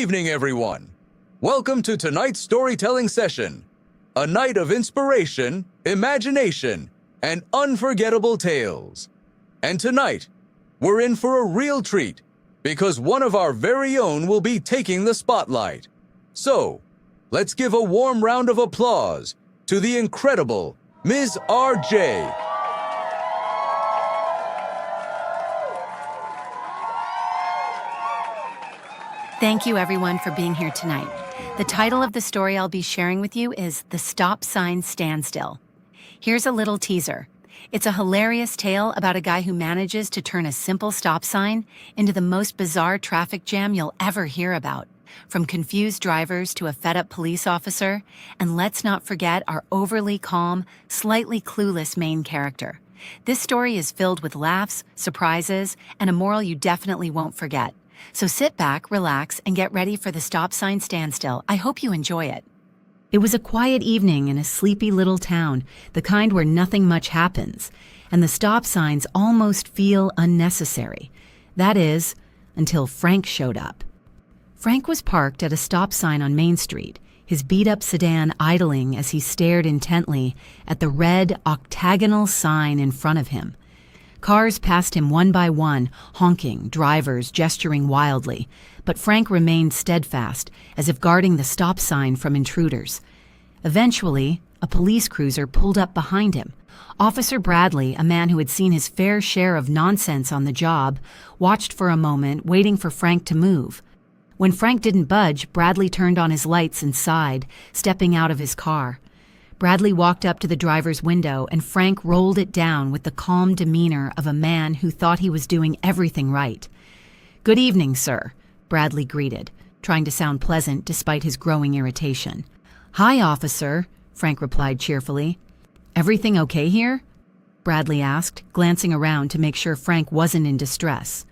evening, everyone. Welcome to tonight's storytelling session. A night of inspiration, imagination, and unforgettable tales. And tonight, we're in for a real treat because one of our very own will be taking the spotlight. So, let's give a warm round of applause to the incredible Ms. R.J. Thank you, everyone, for being here tonight. The title of the story I'll be sharing with you is The Stop Sign Standstill. Here's a little teaser. It's a hilarious tale about a guy who manages to turn a simple stop sign into the most bizarre traffic jam you'll ever hear about. From confused drivers to a fed-up police officer, and let's not forget our overly calm, slightly clueless main character. This story is filled with laughs, surprises, and a moral you definitely won't forget. So sit back, relax, and get ready for the Stop Sign Standstill. I hope you enjoy it. It was a quiet evening in a sleepy little town, the kind where nothing much happens, and the stop signs almost feel unnecessary. That is, until Frank showed up. Frank was parked at a stop sign on Main Street, his beat-up sedan idling as he stared intently at the red octagonal sign in front of him. Cars passed him one by one, honking, drivers gesturing wildly, but Frank remained steadfast, as if guarding the stop sign from intruders. Eventually, a police cruiser pulled up behind him. Officer Bradley, a man who had seen his fair share of nonsense on the job, watched for a moment, waiting for Frank to move. When Frank didn't budge, Bradley turned on his lights and sighed, stepping out of his car. Bradley walked up to the driver's window, and Frank rolled it down with the calm demeanor of a man who thought he was doing everything right. "Good evening, sir," Bradley greeted, trying to sound pleasant despite his growing irritation. "Hi, officer," Frank replied cheerfully. "Everything okay here?" Bradley asked, glancing around to make sure Frank wasn't in distress.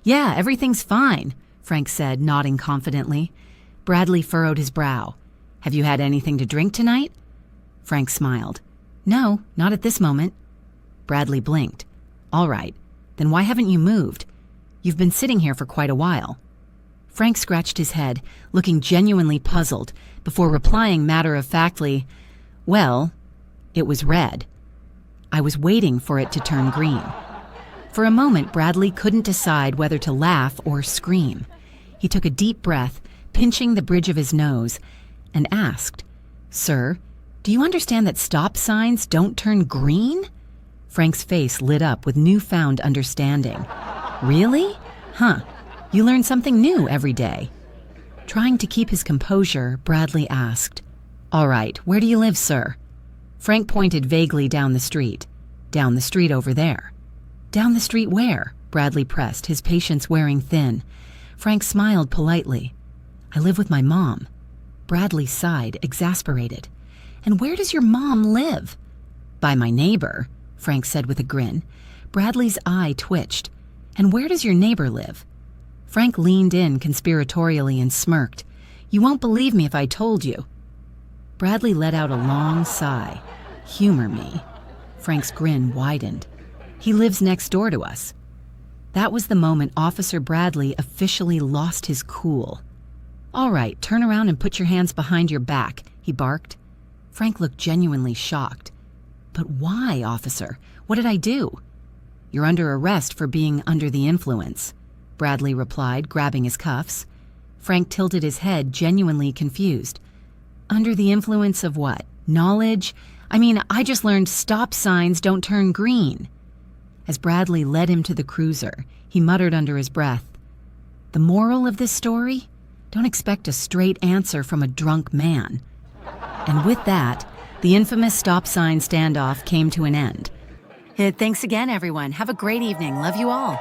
"Yeah, everything's fine," Frank said, nodding confidently. Bradley furrowed his brow. "Have you had anything to drink tonight?" Frank smiled. "No, not at this moment." Bradley blinked. "All right, then why haven't you moved? You've been sitting here for quite a while." Frank scratched his head, looking genuinely puzzled, before replying matter-of-factly, "Well, it was red. I was waiting for it to turn green." For a moment, Bradley couldn't decide whether to laugh or scream. He took a deep breath, pinching the bridge of his nose, and asked, "Sir, do you understand that stop signs don't turn green?" Frank's face lit up with newfound understanding. "Really? Huh. You learn something new every day." Trying to keep his composure, Bradley asked, "All right, where do you live, sir?" Frank pointed vaguely down the street. "Down the street over there." "Down the street where?" Bradley pressed, his patience wearing thin. Frank smiled politely. "I live with my mom." Bradley sighed, exasperated. "And where does your mom live?" "By my neighbor," Frank said with a grin. Bradley's eye twitched. "And where does your neighbor live?" Frank leaned in conspiratorially and smirked. "You won't believe me if I told you." Bradley let out a long sigh. "Humor me." Frank's grin widened. "He lives next door to us." That was the moment Officer Bradley officially lost his cool. "All right, turn around and put your hands behind your back," he barked. Frank looked genuinely shocked. "But why, officer? What did I do?" "You're under arrest for being under the influence," Bradley replied, grabbing his cuffs. Frank tilted his head, genuinely confused. "Under the influence of what? Knowledge? I just learned stop signs don't turn green." As Bradley led him to the cruiser, he muttered under his breath, "The moral of this story? Don't expect a straight answer from a drunk man." And with that, the infamous stop sign standoff came to an end. Thanks again, everyone. Have a great evening. Love you all.